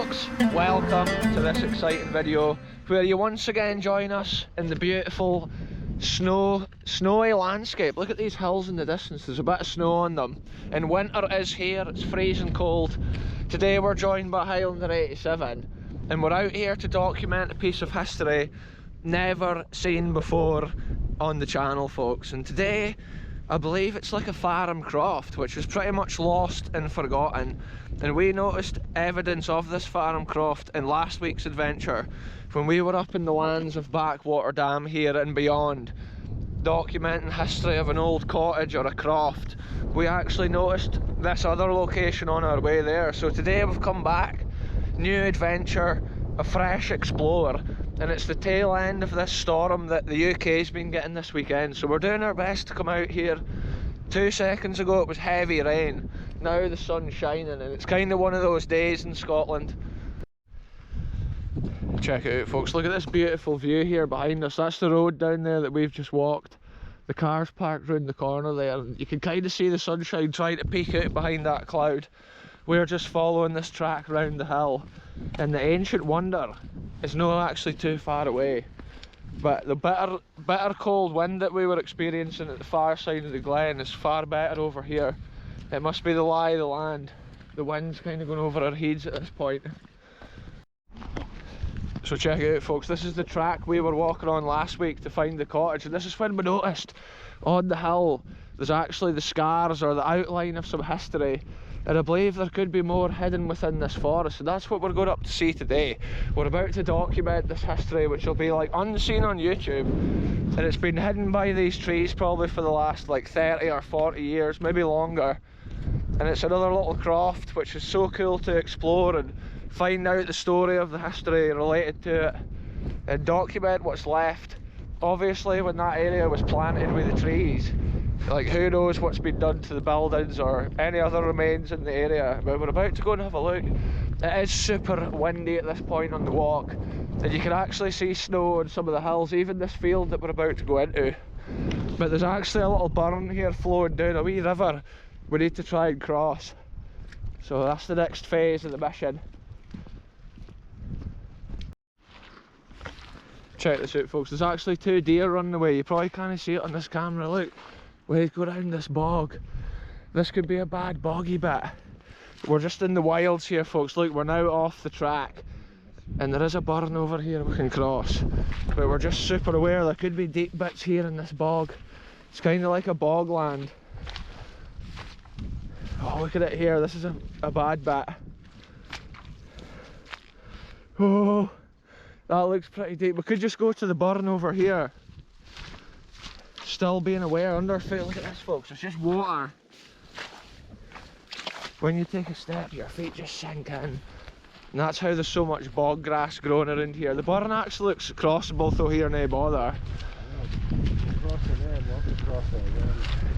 folks, welcome to this exciting video where you once again join us in the beautiful snowy landscape. Look at these hills in the distance, there's a bit of snow on them, and winter is here, it's freezing cold. Today we're joined by Highlander 87 and we're out here to document a piece of history never seen before on the channel, folks. And today I believe it's like a farm Croft which was pretty much lost and forgotten, and we noticed evidence of this farm Croft in last week's adventure when we were up in the lands of Backwater Dam here and beyond, documenting history of an old cottage or a croft. We actually noticed this other location on our way there, so today we've come back, new adventure, a fresh explore, and it's the tail end of this storm that the UK's been getting this weekend, so we're doing our best to come out here. 2 seconds ago it was heavy rain, now the sun's shining, and it's kind of one of those days in Scotland. Check it out, folks, look at this beautiful view here behind us. That's the road down there that we've just walked. The car's parked round the corner there, and you can kind of see the sunshine trying to peek out behind that cloud. We're just following this track round the hill, and the ancient wonder is not actually too far away, but the bitter cold wind that we were experiencing at the far side of the glen is far better over here. It must be the lie of the land. The wind's kind of going over our heads at this point. So check it out, folks, this is the track we were walking on last week to find the cottage, and this is when we noticed on the hill there's actually the scars or the outline of some history, and I believe there could be more hidden within this forest, and that's what we're going up to see today. We're about to document this history, which will be like unseen on YouTube, and it's been hidden by these trees probably for the last like 30 or 40 years, maybe longer. And it's another little croft which is so cool to explore and find out the story of the history related to it and document what's left. Obviously when that area was planted with the trees, like who knows what's been done to the buildings or any other remains in the area, but we're about to go and have a look. It is super windy at this point on the walk, and you can actually see snow on some of the hills, even this field that we're about to go into. But there's actually a little burn here flowing down a wee river we need to try and cross, so that's the next phase of the mission. Check this out, folks, there's actually 2 deer running away. You probably can't see it on this camera. Look, we go around this bog. This could be a bad boggy bit. We're just in the wilds here, folks. Look, we're now off the track and there is a burn over here we can cross, but we're just super aware there could be deep bits here in this bog. It's kind of like a bogland. Oh, look at it here, this is a bad bit. Oh, that looks pretty deep. We could just go to the burn over here. Still being aware, under our feet, look at this, folks, it's just water. When you take a step, your feet just sink in. And that's how there's so much bog grass growing around here. The burn actually looks crossable through here, no bother.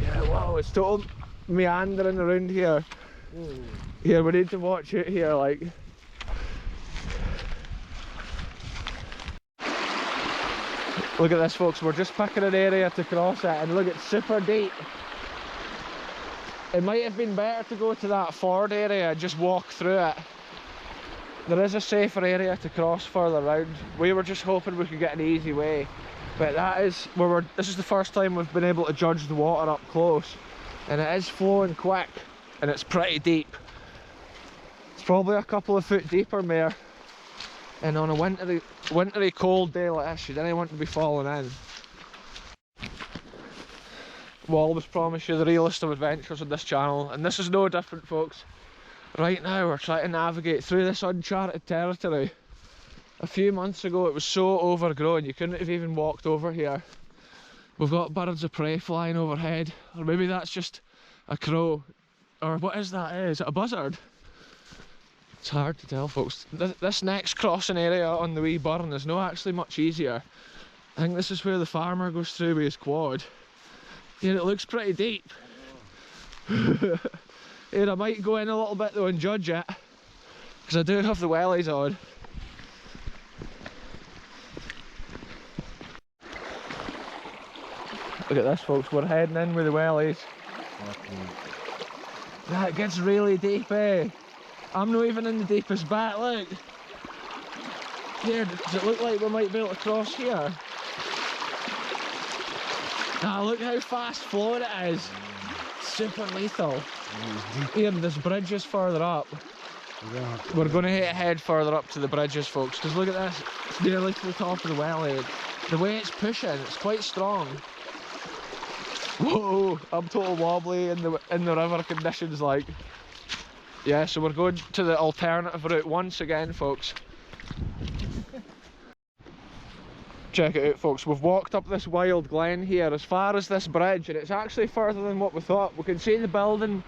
Yeah, wow, it's total meandering around here. Here, we need to watch it here, like. Look at this, folks, we're just picking an area to cross it, and look, it's super deep. It might have been better to go to that ford area and just walk through it. There is a safer area to cross further round. We were just hoping we could get an easy way, but that is where this is the first time we've been able to judge the water up close, and it is flowing quick and it's pretty deep. It's probably a couple of foot deeper, Mare. And on a wintry cold day like this, you didn't want to be falling in. We'll always promise you the realest of adventures on this channel, and this is no different, folks. Right now we're trying to navigate through this uncharted territory. A few months ago it was so overgrown you couldn't have even walked over here. We've got birds of prey flying overhead, or maybe that's just a crow, or what is that? Is it a buzzard? It's hard to tell, folks. This next crossing area on the wee burn is not actually much easier. I think this is where the farmer goes through with his quad. Here it looks pretty deep. Here I might go in a little bit though and judge it, because I do have the wellies on. Look at this, folks, we're heading in with the wellies. That gets really deep, eh? I'm not even in the deepest bit, look. Here, does it look like we might be able to cross here? Ah, look how fast flowing it is. Super lethal. Here, this bridge is further up. We're going to head further up to the bridges, folks, because look at this. It's nearly to the top of the wellhead. The way it's pushing, it's quite strong. Whoa, I'm total wobbly in the river conditions, like. Yeah, so we're going to the alternative route once again, folks. Check it out, folks. We've walked up this wild glen here as far as this bridge, and it's actually further than what we thought. We can see the building,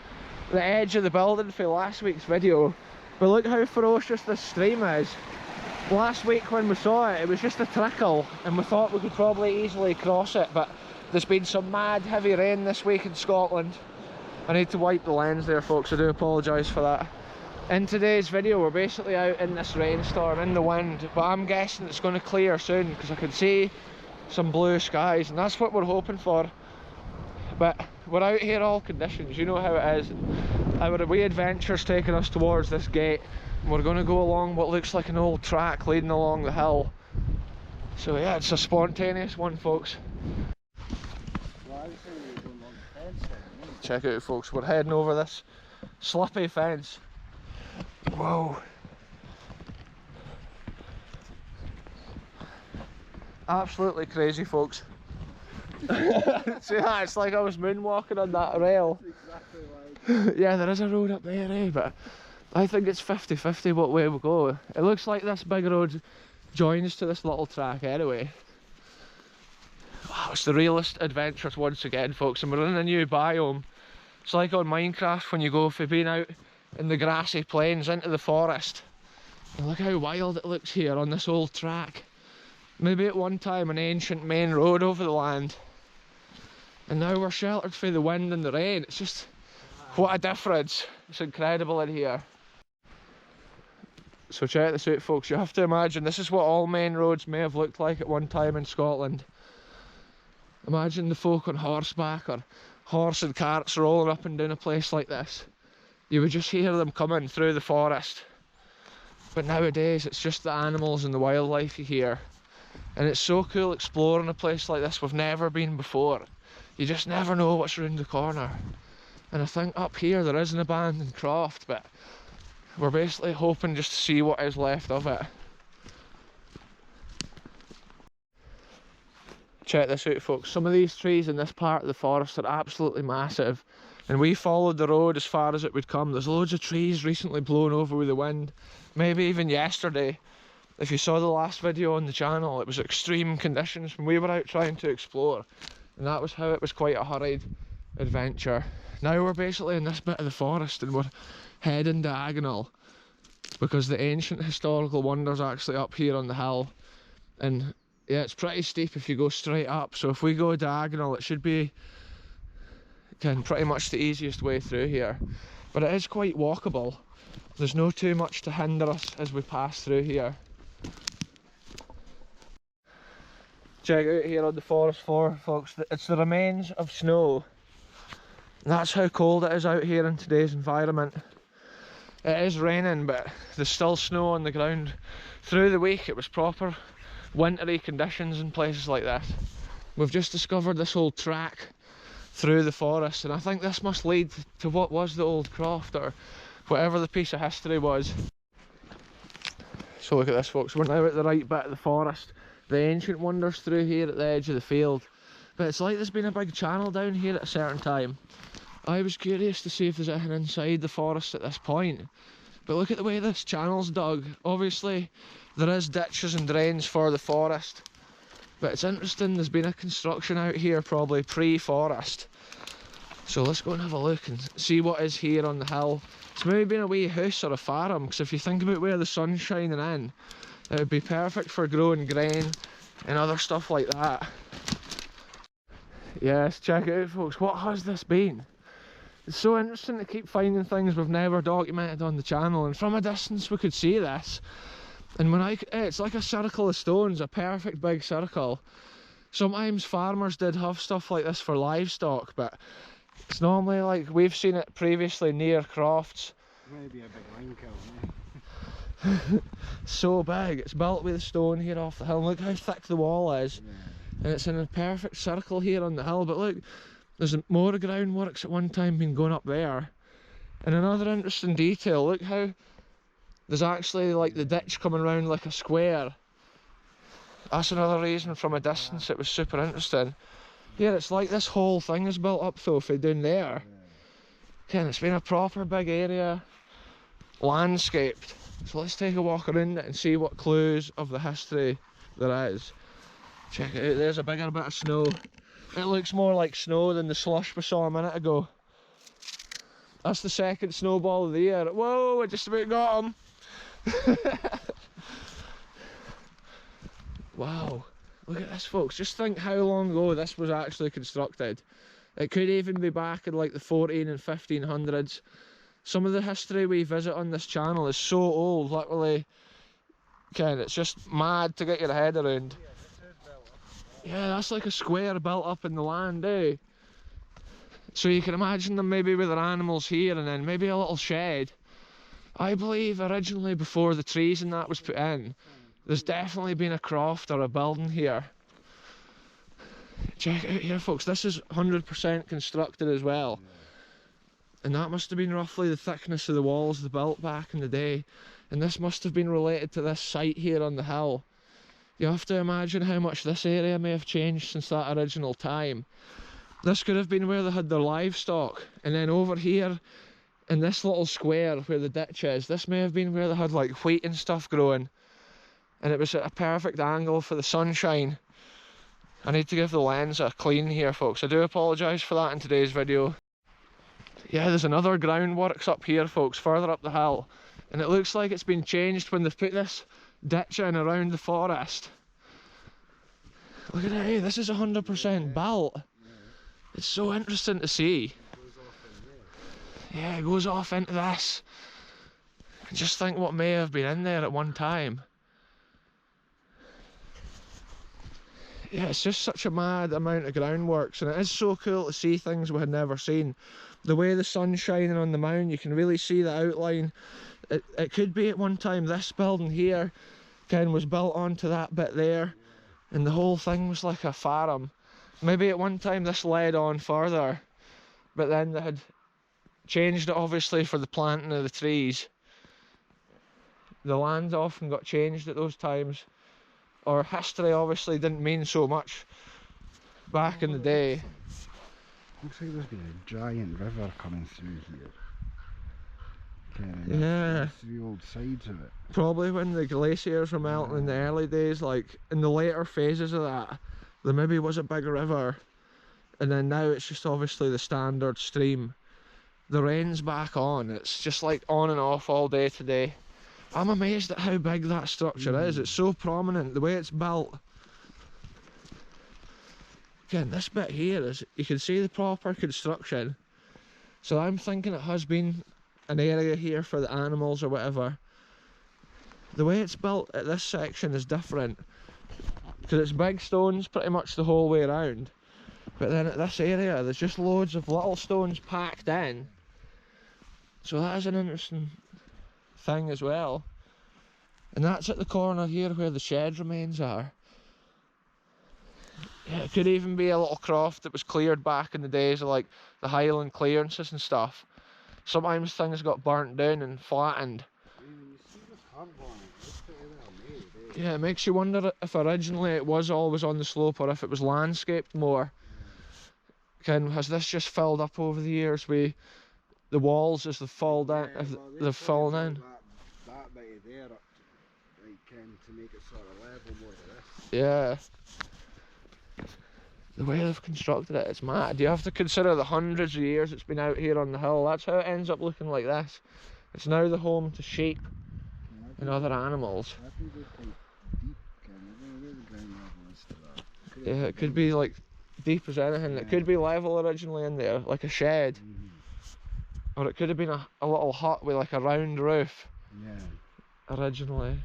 the edge of the building for last week's video, but look how ferocious this stream is. Last week when we saw it, it was just a trickle, and we thought we could probably easily cross it, but there's been some mad heavy rain this week in Scotland. I need to wipe the lens there, folks. I do apologise for that. In today's video, we're basically out in this rainstorm, in the wind, but I'm guessing it's going to clear soon because I can see some blue skies, and that's what we're hoping for. But we're out here all conditions, you know how it is. Our wee adventure's taking us towards this gate, and we're going to go along what looks like an old track leading along the hill. So yeah, it's a spontaneous one, folks. Check it out, folks, we're heading over this slippy fence. Whoa. Absolutely crazy, folks. See that? It's like I was moonwalking on that rail. Exactly like. Yeah, there is a road up there, eh? But I think it's 50-50 what way we go. It looks like this big road joins to this little track anyway. Wow, it's the realest adventures once again, folks, and we're in a new biome. It's like on Minecraft when you go from being out in the grassy plains into the forest. And look how wild it looks here on this old track. Maybe at one time an ancient main road over the land. And now we're sheltered from the wind and the rain. It's just, what a difference. It's incredible in here. So check this out, folks. You have to imagine this is what all main roads may have looked like at one time in Scotland. Imagine the folk on horseback or horse and carts rolling up and down a place like this. You would just hear them coming through the forest. But nowadays it's just the animals and the wildlife you hear. And it's so cool exploring a place like this we've never been before. You just never know what's around the corner. And I think up here there is an abandoned croft, but we're basically hoping just to see what is left of it. Check this out, folks. Some of these trees in this part of the forest are absolutely massive, and we followed the road as far as it would come. There's loads of trees recently blown over with the wind, maybe even yesterday. If you saw the last video on the channel, it was extreme conditions when we were out trying to explore, and that was how it was quite a hurried adventure. Now we're basically in this bit of the forest and we're heading diagonal because the ancient historical wonder's actually up here on the hill, and yeah, it's pretty steep if you go straight up, so if we go diagonal it should be pretty much the easiest way through here. But it is quite walkable. There's no too much to hinder us as we pass through here. Check out here on the forest floor, folks. It's the remains of snow. That's how cold it is out here in today's environment. It is raining, but there's still snow on the ground. Through the week it was proper wintry conditions in places like this. We've just discovered this old track through the forest, and I think this must lead to what was the old Croft, or whatever the piece of history was. So look at this, folks. We're now at the right bit of the forest. The ancient wonders through here at the edge of the field, but it's like there's been a big channel down here at a certain time. I was curious to see if there's anything inside the forest at this point, but look at the way this channel's dug. Obviously there is ditches and drains for the forest, but it's interesting, there's been a construction out here probably pre-forest. So let's go and have a look and see what is here on the hill. It's maybe been a wee house or a farm, because if you think about where the sun's shining in, it would be perfect for growing grain and other stuff like that. Yes, check it out, folks. What has this been? It's so interesting to keep finding things we've never documented on the channel, and from a distance we could see this. And it's like a circle of stones, a perfect big circle. Sometimes farmers did have stuff like this for livestock, but it's normally like we've seen it previously near crofts Maybe a big line kill, So big. It's built with the stone here off the hill. Look how thick the wall is. yeah. And it's in a perfect circle here on the hill. But look, there's more groundworks at one time been going up there. And another interesting detail, look how there's actually like the ditch coming around like a square. That's another reason from a distance it was super interesting. Here it's like this whole thing is built up though from down there. Okay, and it's been a proper big area, landscaped. So let's take a walk around it and see what clues of the history there is. Check it out, there's a bigger bit of snow. It looks more like snow than the slush we saw a minute ago. That's the second snowball of the year. Whoa, I just about got him. Wow, look at this folks. Just think how long ago this was actually constructed. It could even be back in like the 14 and 1500s. Some of the history we visit on this channel is so old, literally. Ken, it's just mad to get your head around. Yeah, that's like a square built up in the land, eh? So you can imagine them maybe with their animals here and then maybe a little shed. I believe originally before the trees and that was put in, there's definitely been a croft or a building here. Check it out here folks, this is 100% constructed as well. And that must have been roughly the thickness of the walls they built back in the day. And this must have been related to this site here on the hill. You have to imagine how much this area may have changed since that original time. This could have been where they had their livestock, and then over here in this little square where the ditch is, this may have been where they had like wheat and stuff growing, and it was at a perfect angle for the sunshine. I need to give the lens a clean here folks, I do apologise for that in today's video. Yeah, there's another groundworks up here folks, further up the hill, and it looks like it's been changed when they've put this ditch in around the forest. Look at it, hey, this is 100% built. It's so interesting to see. Yeah, it goes off into this. And just think what may have been in there at one time. Yeah, it's just such a mad amount of groundworks, and it is so cool to see things we had never seen. The way the sun's shining on the mound, you can really see the outline. It could be at one time this building here, Ken, was built onto that bit there, and the whole thing was like a farm. Maybe at one time this led on further, but then they had changed it obviously for the planting of the trees. The land often got changed at those times, or history obviously didn't mean so much back in the day. Looks like there's been a giant river coming through here. Yeah. That's the old sides of it. Probably when the glaciers were melting in the early days, like in the later phases of that, there maybe was a big river, and then now it's just obviously the standard stream. The rain's back on, it's just like on and off all day today. I'm amazed at how big that structure is, it's so prominent, the way it's built. Again, this bit here is, you can see the proper construction. So I'm thinking it has been an area here for the animals or whatever. The way it's built at this section is different, because it's big stones pretty much the whole way around, but then at this area there's just loads of little stones packed in, so that is an interesting thing as well. And that's at the corner here where the shed remains are. Yeah, it could even be a little croft that was cleared back in the days of like the Highland clearances and stuff. Sometimes things got burnt down and flattened. Yeah, it makes you wonder if originally it was always on the slope or if it was landscaped more. Has this just filled up over the years with the walls as they've fallen down? They've fallen in. That bit there up to, like, to make it sort of level more to this. Yeah. The way they've constructed it, it's mad. You have to consider the hundreds of years it's been out here on the hill. That's how it ends up looking like this. It's now the home to sheep and other animals. Yeah, it could be like deep as anything. It could be level originally in there, like a shed. Or it could have been a little hut with like a round roof originally.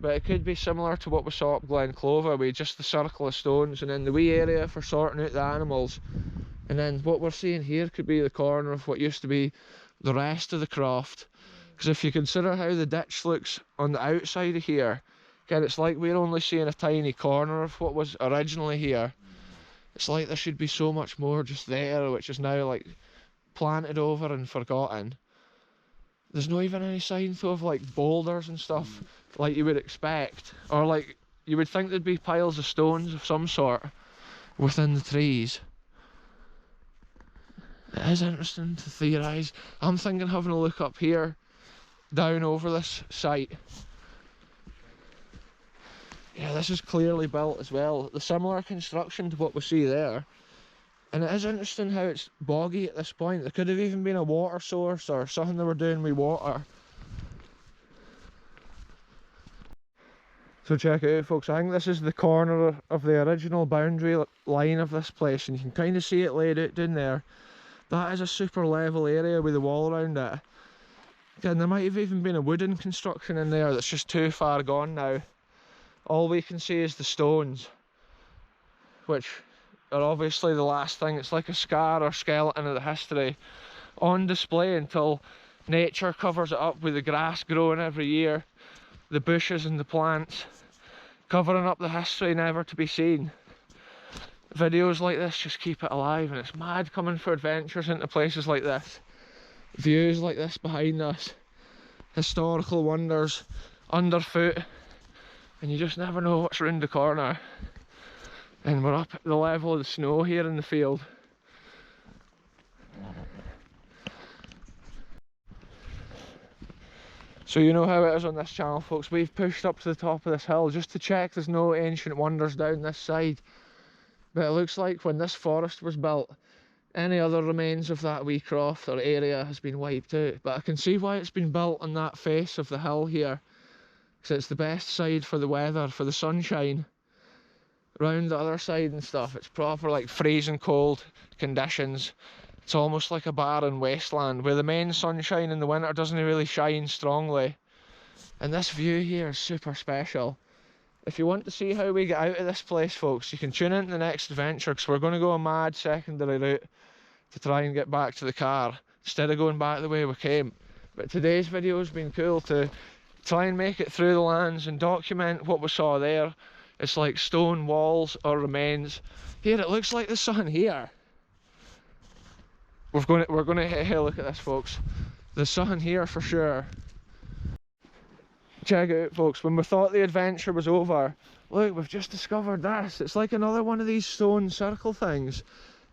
But it could be similar to what we saw up Glen Clover, with just the circle of stones and then the wee area for sorting out the animals. And then what we're seeing here could be the corner of what used to be the rest of the Croft. Because if you consider how the ditch looks on the outside of here, again, it's like we're only seeing a tiny corner of what was originally here. It's like there should be so much more just there, which is now like planted over and forgotten. There's not even any sign though of like boulders and stuff like you would expect, or like you would think there'd be piles of stones of some sort within the trees. It is interesting to theorise. I'm thinking having a look up here, down over this site. Yeah, this is clearly built as well. The similar construction to what we see there. And it is interesting how it's boggy at this point. There could have even been a water source or something they were doing with water. So check it out, folks. I think this is the corner of the original boundary line of this place, and you can kind of see it laid out down there. That is a super level area with the wall around it. And there might have even been a wooden construction in there that's just too far gone now. All we can see is the stones, which are obviously the last thing. It's like a scar or skeleton of the history on display until nature covers it up with the grass growing every year, the bushes and the plants, covering up the history never to be seen. Videos like this just keep it alive, and it's mad coming for adventures into places like this. Views like this behind us, historical wonders underfoot, and you just never know what's round the corner. And we're up at the level of the snow here in the field. So you know how it is on this channel, folks. We've pushed up to the top of this hill just to check there's no ancient wonders down this side. But it looks like when this forest was built, any other remains of that wee croft or area has been wiped out. But I can see why it's been built on that face of the hill here, because it's the best side for the weather, for the sunshine. Round the other side and stuff, it's proper like freezing cold conditions. It's almost like a barren wasteland where the main sunshine in the winter doesn't really shine strongly. And this view here is super special. If you want to see how we get out of this place, folks, you can tune into the next adventure, because we're going to go a mad secondary route to try and get back to the car instead of going back the way we came. But today's video has been cool to try and make it through the lands and document what we saw there. It's like stone walls or remains. Here, it looks like the sun here. We're going to hey, look at this, folks. The sun here for sure. Check it out, folks. When we thought the adventure was over, look, we've just discovered this. It's like another one of these stone circle things.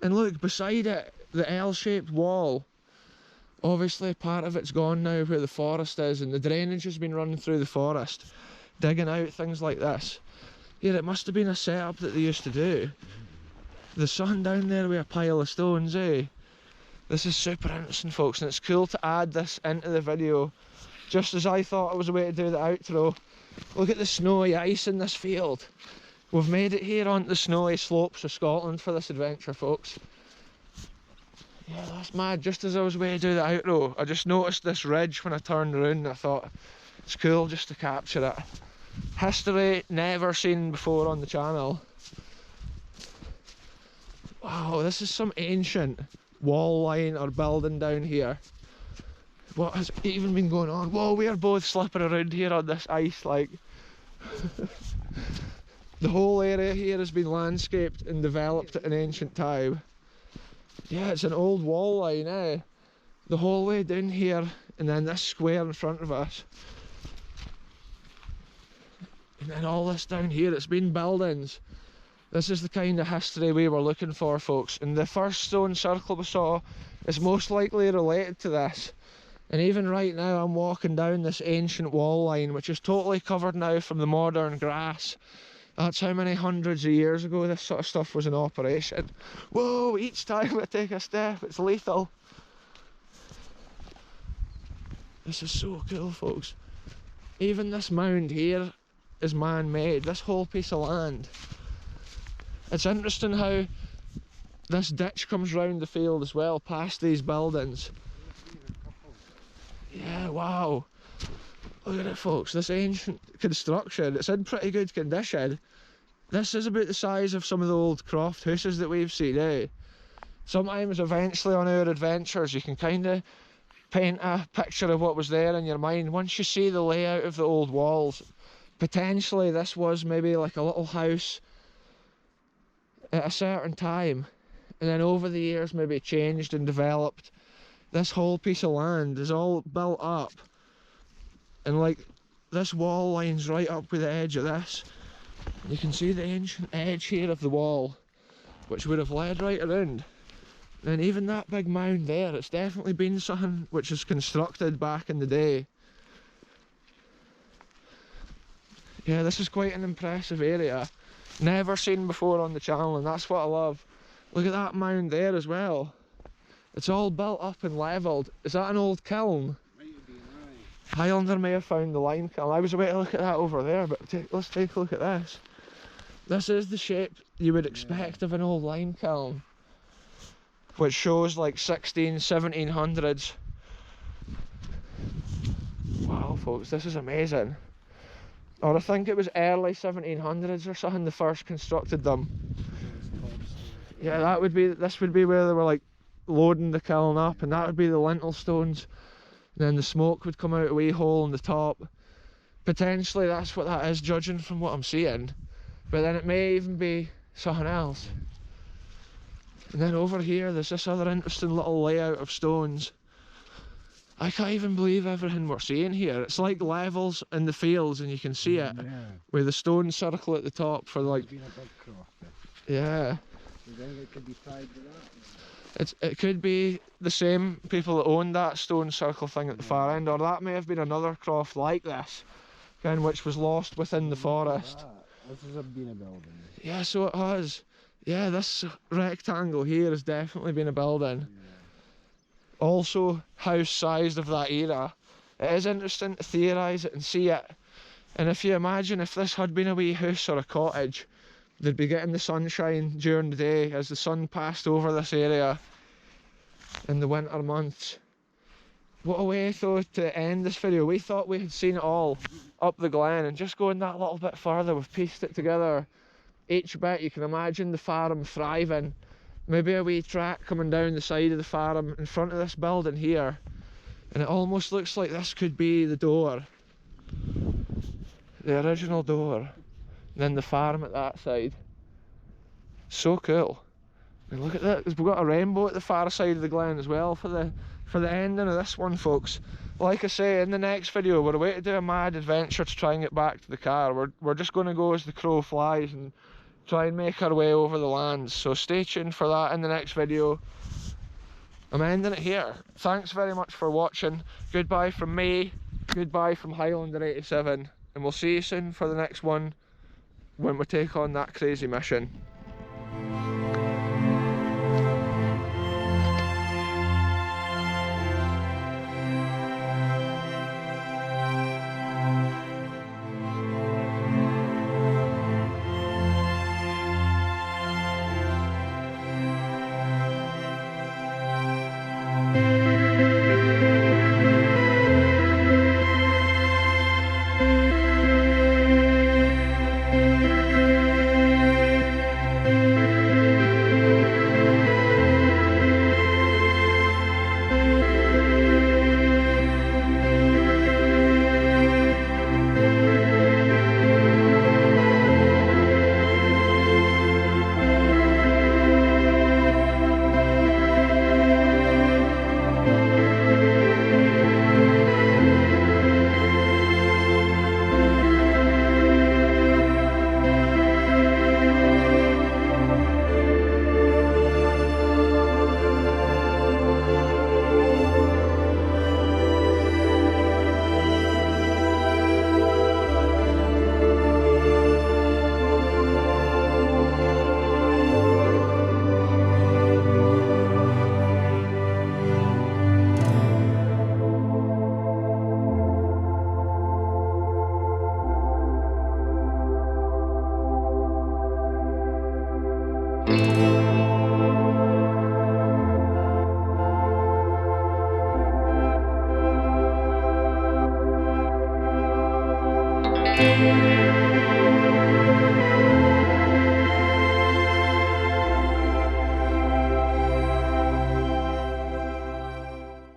And look, beside it, the L-shaped wall. Obviously, part of it's gone now where the forest is, and the drainage has been running through the forest, digging out things like this. Yeah, it must have been a setup that they used to do. The sun down there with a pile of stones, eh? This is super interesting, folks, and it's cool to add this into the video. Just as I thought it was a way to do the outro. Look at the snowy ice in this field. We've made it here onto the snowy slopes of Scotland for this adventure, folks. Yeah, that's mad. Just as I was way to do the outro, I just noticed this ridge when I turned around, and I thought it's cool just to capture it. History never seen before on the channel. Wow, this is some ancient wall line or building down here. What has even been going on? Whoa, we are both slipping around here on this ice, like. The whole area here has been landscaped and developed at an ancient time. Yeah, it's an old wall line, eh? The whole way down here, and then this square in front of us. And then all this down here, it's been buildings. This is the kind of history we were looking for, folks. And the first stone circle we saw is most likely related to this. And even right now, I'm walking down this ancient wall line, which is totally covered now from the modern grass. That's how many hundreds of years ago this sort of stuff was in operation. Whoa, each time I take a step, it's lethal. This is so cool, folks. Even this mound here is man-made, this whole piece of land. It's interesting how this ditch comes round the field as well, past these buildings. Yeah, wow. Look at it, folks, this ancient construction, it's in pretty good condition. This is about the size of some of the old Croft houses that we've seen, eh? Sometimes, eventually on our adventures, you can kind of paint a picture of what was there in your mind. Once you see the layout of the old walls, potentially this was maybe like a little house at a certain time, and then over the years maybe changed and developed. This whole piece of land is all built up, and like this wall lines right up with the edge of this. You can see the ancient edge here of the wall, which would have led right around. And even that big mound there, it's definitely been something which was constructed back in the day. Yeah, this is quite an impressive area. Never seen before on the channel, and that's what I love. Look at that mound there as well. It's all built up and levelled. Is that an old kiln? Might have been, aye. Highlander may have found the lime kiln. I was about to look at that over there, but let's take a look at this. This is the shape you would expect of an old lime kiln, which shows like 1700's. Wow, folks, this is amazing. Or I think it was early 1700's or something, they first constructed them. Yeah, this would be where they were like loading the kiln up, and that would be the lintel stones. And then the smoke would come out a wee hole in the top. Potentially that's what that is, judging from what I'm seeing. But then it may even be something else. And then over here there's this other interesting little layout of stones. I can't even believe everything we're seeing here. It's like levels in the fields, and you can see it with the stone circle at the top for like... It's been a big croft. Yeah. Do you think it could be tied to that? It could be the same people that owned that stone circle thing at the far end, or that may have been another croft like this, again, which was lost within the forest. This has been a building. Yeah, so it has. Yeah, this rectangle here has definitely been a building. Yeah. Also house sized of that era. It is interesting to theorise it and see it. And if you imagine if this had been a wee house or a cottage, they'd be getting the sunshine during the day as the sun passed over this area in the winter months. What a way though to end this video. We thought we had seen it all up the glen, and just going that little bit further we've pieced it together. Each bit, you can imagine the farm thriving. Maybe a wee track coming down the side of the farm in front of this building here, and it almost looks like this could be the door, the original door, and then the farm at that side. So cool. And look at that, we've got a rainbow at the far side of the glen as well for the ending of this one, folks. Like I say, in the next video we're away to do a mad adventure to try and get back to the car. We're just going to go as the crow flies and try and make our way over the lands, so stay tuned for that in the next video. I'm ending it here. Thanks very much for watching. Goodbye from me, goodbye from Highlander 87, and we'll see you soon for the next one when we take on that crazy mission. Thank you.